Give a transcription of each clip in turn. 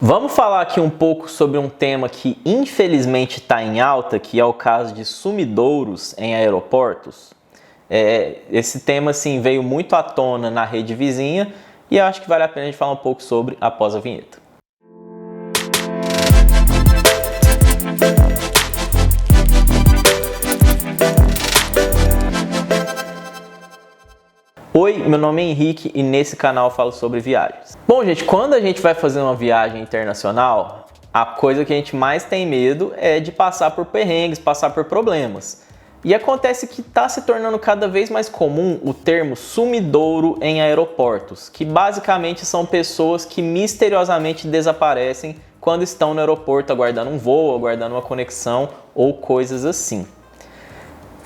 Vamos falar aqui um pouco sobre um tema que infelizmente está em alta, que é o caso de sumidouros em aeroportos. Esse tema assim, veio muito à tona na rede vizinha e eu acho que vale a pena a gente falar um pouco sobre após a vinheta. Oi, meu nome é Henrique e nesse canal eu falo sobre viagens. Bom, gente, quando a gente vai fazer uma viagem internacional, a coisa que a gente mais tem medo é de passar por perrengues, passar por problemas. E acontece que está se tornando cada vez mais comum o termo sumidouro em aeroportos, que basicamente são pessoas que misteriosamente desaparecem quando estão no aeroporto aguardando um voo, aguardando uma conexão ou coisas assim.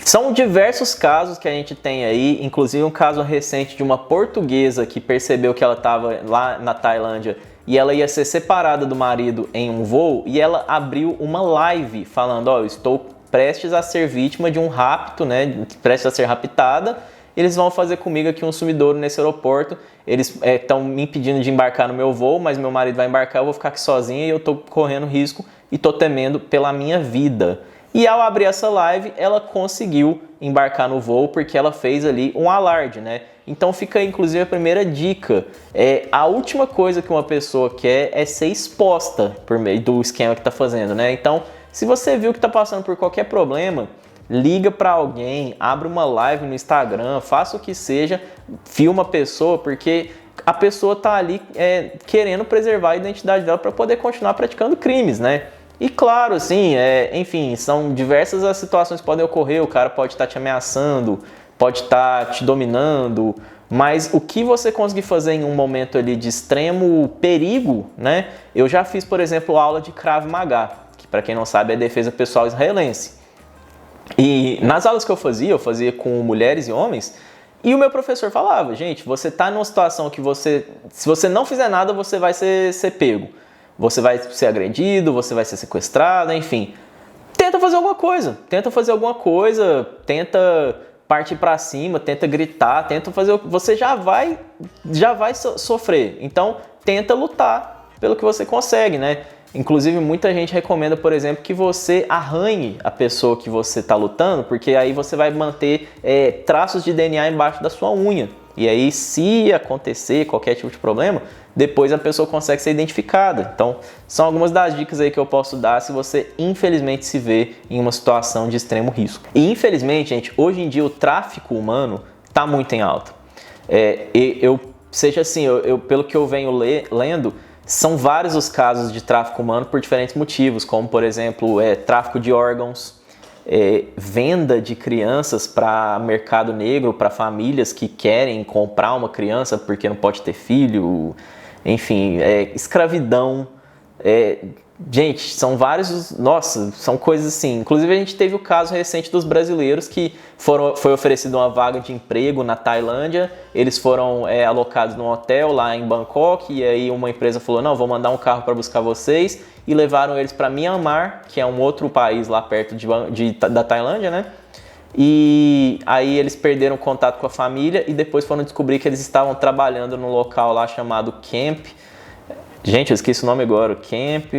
São diversos casos que a gente tem aí, inclusive um caso recente de uma portuguesa que percebeu que ela estava lá na Tailândia e ela ia ser separada do marido em um voo e ela abriu uma live falando, eu estou prestes a ser vítima de um rapto, né, prestes a ser raptada, eles vão fazer comigo aqui um sumidouro nesse aeroporto, eles estão me impedindo de embarcar no meu voo, mas meu marido vai embarcar, eu vou ficar aqui sozinha e eu estou correndo risco e estou temendo pela minha vida. E ao abrir essa live, ela conseguiu embarcar no voo porque ela fez ali um alarde, né? Então fica aí, inclusive, a primeira dica. A última coisa que uma pessoa quer é ser exposta por meio do esquema que está fazendo, né? Então, se você viu que está passando por qualquer problema, liga para alguém, abre uma live no Instagram, faça o que seja, filma a pessoa, porque a pessoa está ali querendo preservar a identidade dela para poder continuar praticando crimes, né? E claro, assim, enfim, são diversas as situações que podem ocorrer, o cara pode estar te ameaçando, pode estar te dominando, mas o que você conseguir fazer em um momento ali de extremo perigo, né? Eu já fiz, por exemplo, aula de Krav Maga, que para quem não sabe é defesa pessoal israelense. E nas aulas que eu fazia com mulheres e homens, e o meu professor falava, gente, você está numa situação que se você não fizer nada, você vai ser pego. Você vai ser agredido, você vai ser sequestrado, enfim. Tenta fazer alguma coisa, tenta partir para cima, tenta gritar, tenta fazer. Você já vai sofrer. Então, tenta lutar pelo que você consegue, né? Inclusive, muita gente recomenda, por exemplo, que você arranhe a pessoa que você está lutando, porque aí você vai manter traços de DNA embaixo da sua unha. E aí, se acontecer qualquer tipo de problema, depois a pessoa consegue ser identificada. Então, são algumas das dicas aí que eu posso dar se você, infelizmente, se vê em uma situação de extremo risco. E, infelizmente, gente, hoje em dia o tráfico humano está muito em alta. Pelo que eu venho lendo, são vários os casos de tráfico humano por diferentes motivos, como, por exemplo, tráfico de órgãos, venda de crianças para mercado negro, para famílias que querem comprar uma criança porque não pode ter filho, enfim, escravidão. Gente, são vários, nossa, são coisas assim. Inclusive a gente teve o caso recente dos brasileiros que foi oferecido uma vaga de emprego na Tailândia, eles foram alocados num hotel lá em Bangkok e aí uma empresa falou, não, vou mandar um carro para buscar vocês e levaram eles para Myanmar, que é um outro país lá perto da Tailândia, né? E aí eles perderam contato com a família e depois foram descobrir que eles estavam trabalhando num local lá chamado Camp. Gente, eu esqueci o nome agora, Camp,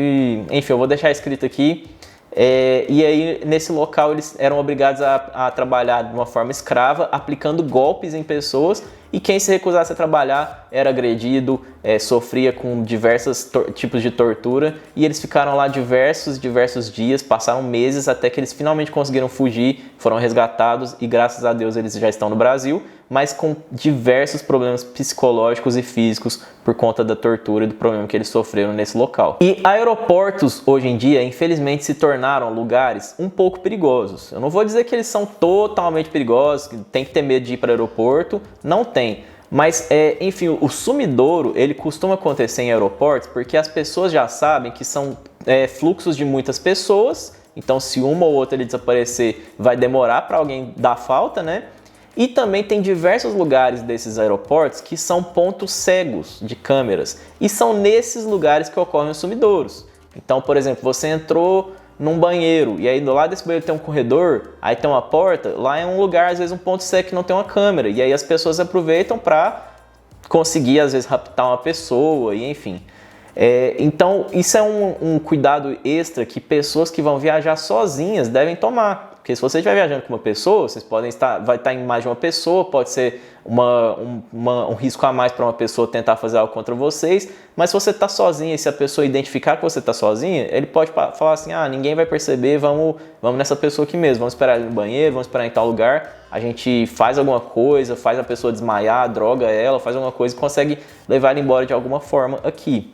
enfim, eu vou deixar escrito aqui. E aí, nesse local, eles eram obrigados a trabalhar de uma forma escrava, aplicando golpes em pessoas, e quem se recusasse a trabalhar era agredido, sofria com diversos tipos de tortura, e eles ficaram lá diversos dias, passaram meses, até que eles finalmente conseguiram fugir, foram resgatados, e graças a Deus eles já estão no Brasil, mas com diversos problemas psicológicos e físicos por conta da tortura e do problema que eles sofreram nesse local. E aeroportos, hoje em dia, infelizmente, se tornaram lugares um pouco perigosos. Eu não vou dizer que eles são totalmente perigosos, que tem que ter medo de ir para o aeroporto, não tem. Mas, enfim, o sumidouro, ele costuma acontecer em aeroportos porque as pessoas já sabem que são fluxos de muitas pessoas, então se uma ou outra ele desaparecer, vai demorar para alguém dar falta, né? E também tem diversos lugares desses aeroportos que são pontos cegos de câmeras. E são nesses lugares que ocorrem os sumidouros. Então, por exemplo, você entrou num banheiro e aí do lado desse banheiro tem um corredor, aí tem uma porta, lá é um lugar, às vezes um ponto cego que não tem uma câmera. E aí as pessoas aproveitam para conseguir, às vezes, raptar uma pessoa e enfim. Então, isso é um cuidado extra que pessoas que vão viajar sozinhas devem tomar. Porque se você estiver viajando com uma pessoa, vai estar em mais de uma pessoa, pode ser um risco a mais para uma pessoa tentar fazer algo contra vocês. Mas se você está sozinha e se a pessoa identificar que você está sozinha, ele pode falar assim, ninguém vai perceber, vamos nessa pessoa aqui mesmo, vamos esperar ele no banheiro, vamos esperar em tal lugar, a gente faz alguma coisa, faz a pessoa desmaiar, droga ela, faz alguma coisa e consegue levar ela embora de alguma forma aqui.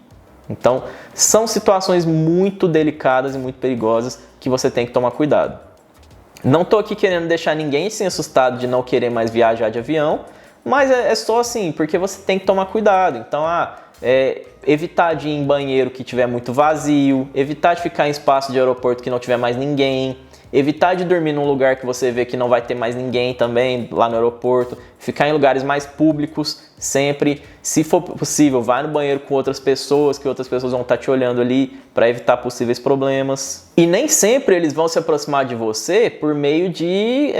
Então, são situações muito delicadas e muito perigosas que você tem que tomar cuidado. Não estou aqui querendo deixar ninguém assim assustado de não querer mais viajar de avião, mas é só assim, porque você tem que tomar cuidado. Então, evitar de ir em banheiro que tiver muito vazio, evitar de ficar em espaço de aeroporto que não tiver mais ninguém, evitar de dormir num lugar que você vê que não vai ter mais ninguém também lá no aeroporto, ficar em lugares mais públicos sempre, se for possível, vai no banheiro com outras pessoas, que outras pessoas vão estar te olhando ali para evitar possíveis problemas. E nem sempre eles vão se aproximar de você por meio de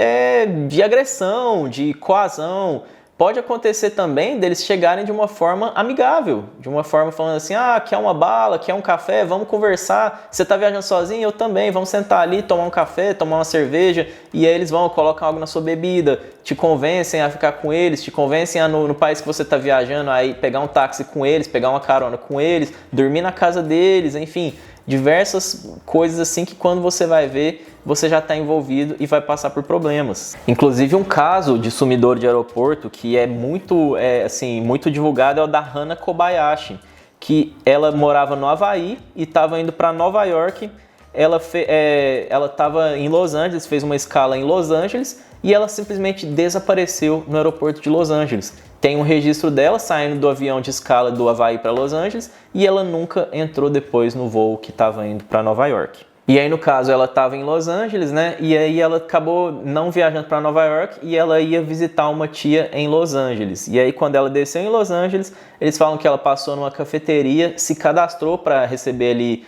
agressão, de coação. Pode acontecer também deles chegarem de uma forma amigável, de uma forma falando assim, quer uma bala, quer um café, vamos conversar, você está viajando sozinho? Eu também, vamos sentar ali, tomar um café, tomar uma cerveja, e aí eles colocam algo na sua bebida, te convencem a ficar com eles, te convencem a no país que você está viajando, aí pegar um táxi com eles, pegar uma carona com eles, dormir na casa deles, enfim, diversas coisas assim que quando você vai ver, você já está envolvido e vai passar por problemas. Inclusive um caso de sumidouro de aeroporto que é muito divulgado é o da Hana Kobayashi, que ela morava no Havaí e estava indo para Nova York. Ela estava em Los Angeles, fez uma escala em Los Angeles e ela simplesmente desapareceu no aeroporto de Los Angeles. Tem um registro dela saindo do avião de escala do Havaí para Los Angeles e ela nunca entrou depois no voo que estava indo para Nova York. E aí, no caso, ela estava em Los Angeles, né? E aí ela acabou não viajando para Nova York e ela ia visitar uma tia em Los Angeles. E aí, quando ela desceu em Los Angeles, eles falam que ela passou numa cafeteria, se cadastrou para receber ali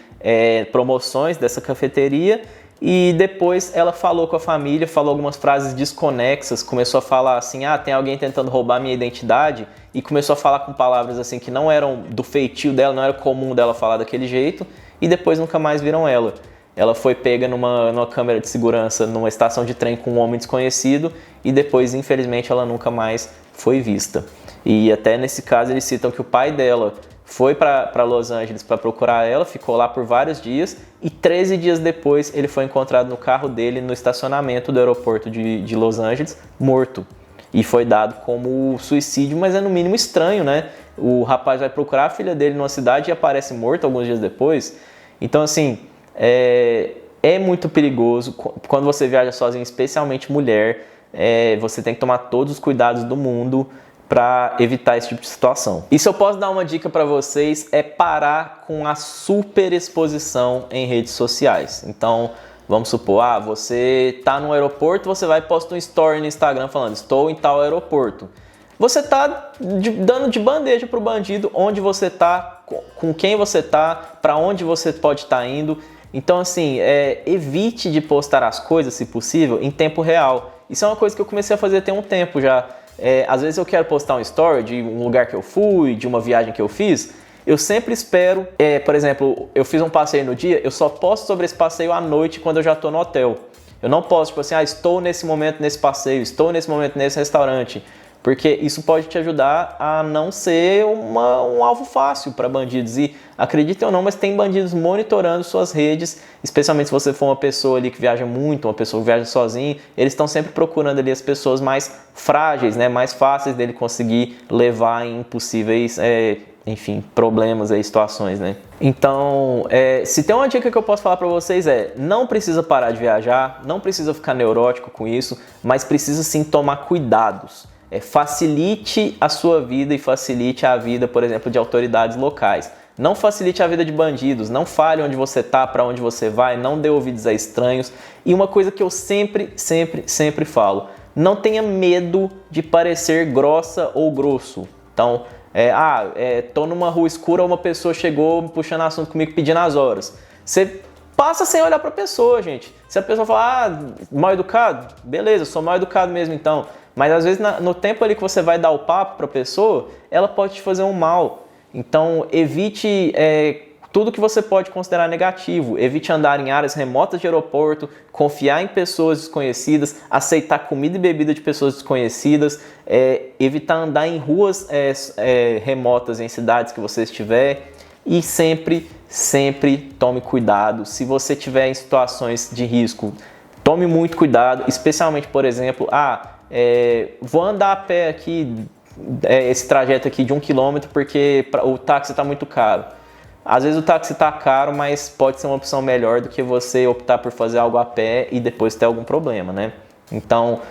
promoções dessa cafeteria. E depois ela falou com a família, falou algumas frases desconexas, começou a falar assim, tem alguém tentando roubar minha identidade, e começou a falar com palavras assim que não eram do feitio dela, não era comum dela falar daquele jeito, e depois nunca mais viram ela. Ela foi pega numa câmera de segurança numa estação de trem com um homem desconhecido e depois, infelizmente, ela nunca mais foi vista. E até nesse caso eles citam que o pai dela foi para Los Angeles para procurar ela, ficou lá por vários dias e 13 dias depois ele foi encontrado no carro dele no estacionamento do aeroporto de Los Angeles, morto. E foi dado como suicídio, mas é no mínimo estranho, né? O rapaz vai procurar a filha dele numa cidade e aparece morto alguns dias depois. Então, assim, é muito perigoso quando você viaja sozinho, especialmente mulher. Você tem que tomar todos os cuidados do mundo para evitar esse tipo de situação. E se eu posso dar uma dica para vocês, é parar com a superexposição em redes sociais. Então, vamos supor, você está no aeroporto, você vai postar um story no Instagram falando, estou em tal aeroporto. Você está dando de bandeja para o bandido onde você está, com quem você está, para onde você pode estar indo. Então, assim, evite de postar as coisas, se possível, em tempo real. Isso é uma coisa que eu comecei a fazer tem um tempo já. Às vezes eu quero postar um story de um lugar que eu fui, de uma viagem que eu fiz. Eu sempre espero, por exemplo, eu fiz um passeio no dia, eu só posto sobre esse passeio à noite quando eu já estou no hotel. Eu não posto, tipo assim, estou nesse momento nesse passeio, estou nesse momento nesse restaurante. Porque isso pode te ajudar a não ser um alvo fácil para bandidos. E acreditem ou não, mas tem bandidos monitorando suas redes, especialmente se você for uma pessoa ali que viaja muito, uma pessoa que viaja sozinho, eles estão sempre procurando ali as pessoas mais frágeis, né, mais fáceis dele conseguir levar em possíveis, problemas, situações, né? Então, se tem uma dica que eu posso falar para vocês não precisa parar de viajar, não precisa ficar neurótico com isso, mas precisa sim tomar cuidados. Facilite a sua vida e facilite a vida, por exemplo, de autoridades locais. Não facilite a vida de bandidos, não fale onde você está, para onde você vai, não dê ouvidos a estranhos. E uma coisa que eu sempre falo, não tenha medo de parecer grossa ou grosso. Então, tô numa rua escura, uma pessoa chegou puxando assunto comigo pedindo as horas. Você passa sem olhar para a pessoa, gente. Se a pessoa falar, mal educado, beleza, eu sou mal educado mesmo então. Mas às vezes no tempo ali que você vai dar o papo para a pessoa, ela pode te fazer um mal. Então, evite tudo que você pode considerar negativo. Evite andar em áreas remotas de aeroporto, confiar em pessoas desconhecidas, aceitar comida e bebida de pessoas desconhecidas, evitar andar em ruas remotas em cidades que você estiver e sempre tome cuidado. Se você estiver em situações de risco, tome muito cuidado, especialmente, por exemplo, vou andar a pé aqui, esse trajeto aqui de 1 km porque o táxi está muito caro. Às vezes o táxi está caro, mas pode ser uma opção melhor do que você optar por fazer algo a pé e depois ter algum problema, né? Então,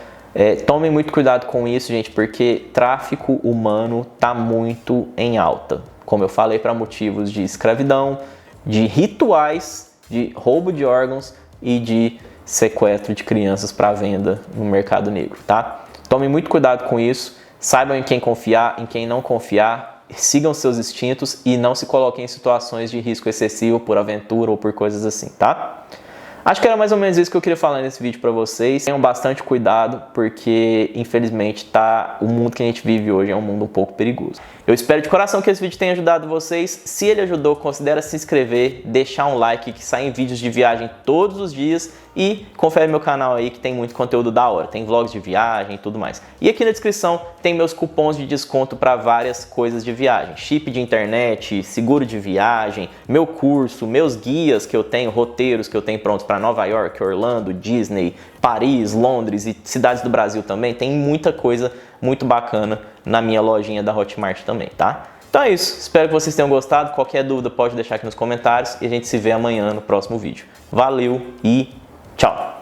tomem muito cuidado com isso, gente, porque tráfico humano está muito em alta. Como eu falei, para motivos de escravidão, de rituais, de roubo de órgãos e de sequestro de crianças para venda no mercado negro, tá? Tomem muito cuidado com isso, saibam em quem confiar, em quem não confiar, sigam seus instintos e não se coloquem em situações de risco excessivo por aventura ou por coisas assim, tá? Acho que era mais ou menos isso que eu queria falar nesse vídeo para vocês. Tenham bastante cuidado, porque infelizmente o mundo que a gente vive hoje é um mundo um pouco perigoso. Eu espero de coração que esse vídeo tenha ajudado vocês. Se ele ajudou, considere se inscrever, deixar um like, que saem vídeos de viagem todos os dias, e confere meu canal aí que tem muito conteúdo da hora. Tem vlogs de viagem e tudo mais. E aqui na descrição tem meus cupons de desconto para várias coisas de viagem. Chip de internet, seguro de viagem, meu curso, meus guias que eu tenho, roteiros que eu tenho prontos para Nova York, Orlando, Disney, Paris, Londres e cidades do Brasil também. Tem muita coisa muito bacana na minha lojinha da Hotmart também, tá? Então é isso, espero que vocês tenham gostado. Qualquer dúvida pode deixar aqui nos comentários e a gente se vê amanhã no próximo vídeo. Valeu e tchau!